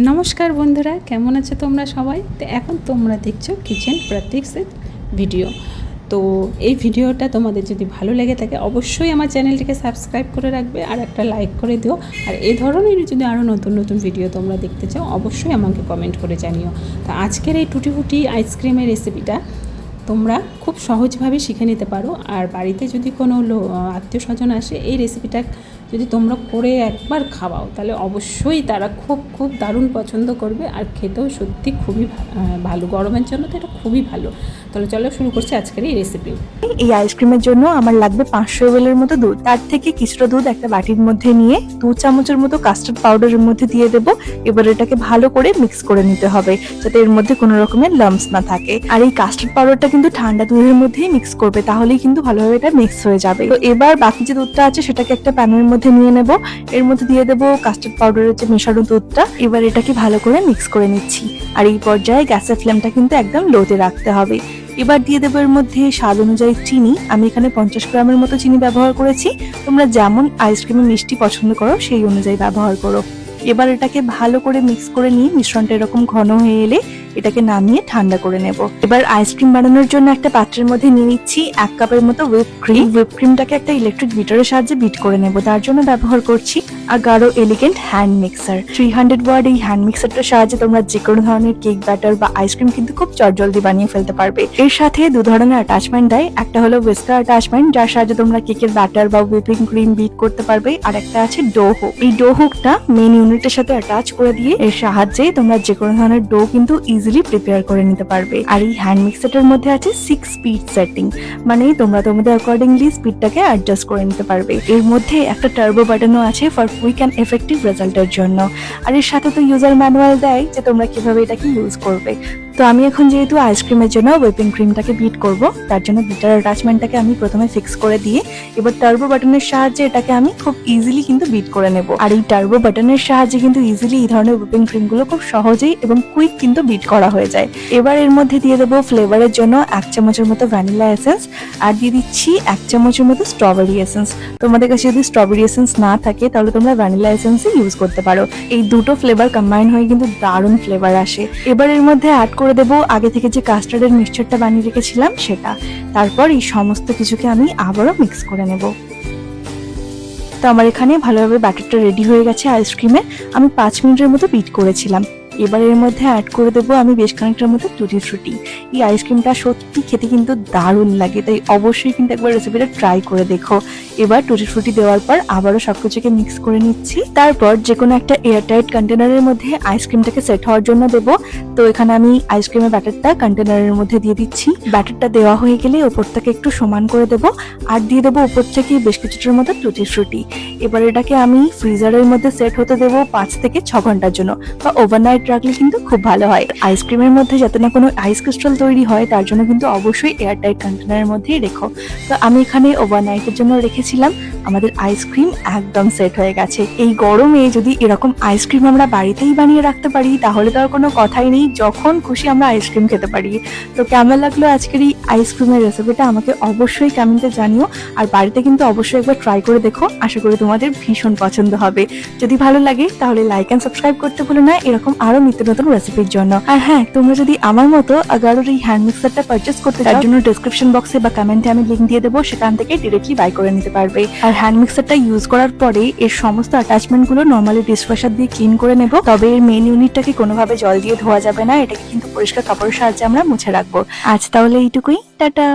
নমস্কার বন্ধুরা, কেমন আছো তোমরা সবাই? তো এখন তোমরা দেখছো কিচেন প্রতীকসের ভিডিও। তো এই ভিডিওটা তোমাদের যদি ভালো লেগে থাকে অবশ্যই আমার চ্যানেলটিকে সাবস্ক্রাইব করে রাখবে আর একটা লাইক করে দিও। আর এই ধরনের যদি আরও নতুন নতুন ভিডিও তোমরা দেখতে চাও অবশ্যই আমাকে কমেন্ট করে জানিও। তো আজকের এই টুটি ফুটি আইসক্রিমের রেসিপিটা তোমরা খুব সহজভাবে শিখে নিতে পারো। আর বাড়িতে যদি কোনো আত্মীয় স্বজন আসে এই রেসিপিটা যদি তোমরা করে একবার খাওয়াও তাহলে অবশ্যই তারা খুব দারুণ পছন্দ করবে। আর খেতেও সত্যি খুবই ভালো, গরমের জন্য তো এটা খুবই ভালো। তাহলে চলো শুরু করছি আজকের এই রেসিপি। এই আইসক্রিমের জন্য আমার লাগবে 500 ml এর মতো দুধ। তার থেকে কিছুটা দুধ একটা বাটির মধ্যে নিয়ে 2 চামচের মতো কাস্টার্ড পাউডারের মধ্যে দিয়ে দেবো। এবার এটাকে ভালো করে মিক্স করে নিতে হবে যাতে এর মধ্যে কোনো রকমের লাম্পস না থাকে। আর এই কাস্টার্ড পাউডারটা কিন্তু ঠান্ডা দুধের মধ্যেই মিক্স করবে, তাহলেই কিন্তু ভালোভাবে এটা মিক্স হয়ে যাবে। তো এবার বাকি যে দুধটা আছে সেটাকে একটা প্যানের মধ্যে নিয়ে নেব। এর মধ্যে দিয়ে দেবো কাস্টার্ড পাউডারের যে মেশানো দুধটা। এবার এটাকে ভালো করে মিক্স করে নিচ্ছি। আর এই পর্যায়ে গ্যাসের ফ্লেমটা কিন্তু একদম লোতে রাখতে হবে। এবার দিয়ে দেবো এর মধ্যে স্বাদ অনুযায়ী চিনি। আমি এখানে 50 গ্রামের মতো চিনি ব্যবহার করেছি। তোমরা যেমন আইসক্রিমে মিষ্টি পছন্দ করো সেই অনুযায়ী ব্যবহার করো। এবার এটাকে ভালো করে মিক্স করে নিয়ে মিশ্রণটা এরকম ঘন হয়ে এলে এটাকে নামিয়ে ঠান্ডা করে নেব। এবার আইসক্রিম বানানোর জন্য একটা পাত্রের মধ্যে নিয়ে নিচ্ছি 1 কাপের মতো হুইপ ক্রিম। হুইপ ক্রিমটাকে একটা ইলেকট্রিক বিটারের সাহায্যে বিট করে নেব। তার জন্য ব্যবহার করছি Agaro elegant hand mixer. 300 watt এই হ্যান্ড মিক্সারটার সাহায্যে তোমরা যে কোনো ধরনের কেক ব্যাটার বা আইসক্রিম কিন্তু খুব চটজলদি বানিয়ে ফেলতে পারবে। এর সাথে 2 ধরনের অ্যাটাচমেন্ট দেয়। একটা হলো হুইস্কার অ্যাটাচমেন্ট, যার সাহায্যে তোমরা কেকের ব্যাটার বা হুইপিং ক্রিম বিট করতে পারবে। আর একটা আছে ডো হুক। এই ডো হুকটা মেন ইউনিটের সাথে অ্যাটাচ করে দিয়ে এর সাহায্যে তোমরা যে কোনো ধরনের ডো কিন্তু ইজিলি প্রিপেয়ার করে নিতে পারবে। আর এই হ্যান্ড মিক্সারটার মধ্যে আছে 6 স্পিড সেটিং, মানে তোমরা তোমাদের অ্যাকর্ডিংলি স্পিডটাকে অ্যাডজাস্ট করে নিতে পারবে। এর মধ্যে একটা টার্বো বাটনও আছে ফর কুইক অ্যান্ড এফেক্টিভ রেজাল্টের জন্য। আর এর সাথে তো ইউজার ম্যানুয়াল দেয় যে তোমরা কিভাবে এটাকে ইউজ করবে। তো আমি এখন যেহেতু আইসক্রিমের জন্য হুইপিং ক্রিমটাকে বিট করব, তার জন্য বিটার অ্যাটাচমেন্টটাকে আমি প্রথমে ফিক্স করে দিয়ে এবার টার্বো বাটনের সাহায্যে এটাকে আমি খুব ইজিলি কিন্তু বিট করে নেব। আর এই টার্বো বাটনের সাহায্যে কিন্তু ইজিলি এই ধরনের হুইপিং ক্রিমগুলো খুব সহজেই এবং কুইক কিন্তু বিট করা হয়ে যায়। এবার এর মধ্যে দিয়ে দেবো ফ্লেভারের জন্য 1 চামচের মতো ভ্যানিলা এসেন্স আর দিয়ে দিচ্ছি 1 চামচের মতো স্ট্রবেরি এসেন্স। তোমাদের কাছে যদি স্ট্রবেরি এসেন্স না থাকে তাহলে তোমরা ভ্যানিলা এসেন্সই ইউজ করতে পারো। এই দুটো ফ্লেভার কম্বাইন হয়ে কিন্তু দারুণ ফ্লেভার আসে। এবার এর মধ্যে অ্যাড করে দেবো আগে থেকে যে কাস্টার্ডের মিক্সচারটা বানিয়ে রেখেছিলাম সেটা। তারপর এই সমস্ত কিছুকে আমি আবারও মিক্স করে নেব। তো আমার এখানে ভালোভাবে ব্যাটারটা রেডি হয়ে গেছে আইসক্রিমে। আমি 5 মিনিটের মতো বিট করেছিলাম। এবার এর মধ্যে অ্যাড করে দেবো আমি বেশ খানিকটার মতো টুটি ফ্রুটি। এই আইসক্রিমটা সত্যি খেতে কিন্তু দারুণ লাগে, তাই অবশ্যই কিন্তু একবার রেসিপিটা ট্রাই করে দেখো। এবার টুটি ফ্রুটি দেওয়ার পর আবারও সবকিছুকে মিক্স করে নিচ্ছি। তারপর যে কোনো একটা এয়ারটাইট কন্টেনারের মধ্যে আইসক্রিমটাকে সেট হওয়ার জন্য দেবো। তো এখানে আমি আইসক্রিমের ব্যাটারটা কন্টেনারের মধ্যে দিয়ে দিচ্ছি। ব্যাটারটা দেওয়া হয়ে গেলে ওপর থেকে একটু সমান করে দেবো আর দিয়ে দেবো ওপর থেকে বেশ কিছুটার মতো টুটি ফ্রুটি। এবার এটাকে আমি ফ্রিজারের মধ্যে সেট হতে দেবো 5 থেকে 6 ঘন্টার জন্য, বা ওভারনাইট রাখলে কিন্তু খুব ভালো হয়। আইসক্রিমের মধ্যে যাতে না কোনো আইস ক্রিস্টাল তৈরি হয় তার জন্য কিন্তু অবশ্যই এয়ারটাইট কন্টেনারের মধ্যেই রেখো। তো আমি এখানে ওভারনাইটের জন্য রেখেছিলাম। আমাদের আইসক্রিম একদম সেট হয়ে গেছে। এই গরমে যদি এরকম আইসক্রিম আমরা বাড়িতেই বানিয়ে রাখতে পারি তাহলে তো আর কোনো কথাই নেই, যখন খুশি আমরা আইসক্রিম খেতে পারি। তো কেমন লাগলো আজকের এই আইসক্রিমের রেসিপিটা আমাকে অবশ্যই কমেন্টে জানিও। আর বাড়িতে কিন্তু অবশ্যই একবার ট্রাই করে দেখো, আশা করি তোমাদের ভীষণ পছন্দ হবে। যদি ভালো লাগে তাহলে লাইক অ্যান্ড সাবস্ক্রাইব করতে ভুলো না এরকম আরো নিত্য নতুন রেসিপির জন্য। আর হ্যাঁ, তোমরা যদি আমার মতো আগারোর এই হ্যান্ড মিক্সারটা পারচেস করতে চাও তার জন্য ডেসক্রিপশন বক্সে বা কমেন্টে আমি লিংক দিয়ে দেবো, সেখান থেকে ডিরেক্টলি বাই করে নিতে পারবে। আর হ্যান্ড মিক্সারটা ইউজ করার পরে এর সমস্ত অ্যাটাচমেন্ট গুলো নর্মালি ডিশওয়াশার দিয়ে ক্লিন করে নেব। তবে এর মেইন ইউনিটটাকে কোনোভাবে জল দিয়ে ধোয়া যাবে না, এটাকে কিন্তু পরিষ্কার কাপড়ের সাহায্যে আমরা মুছে রাখবো। আজ তাহলে এইটুকুই, টাটা।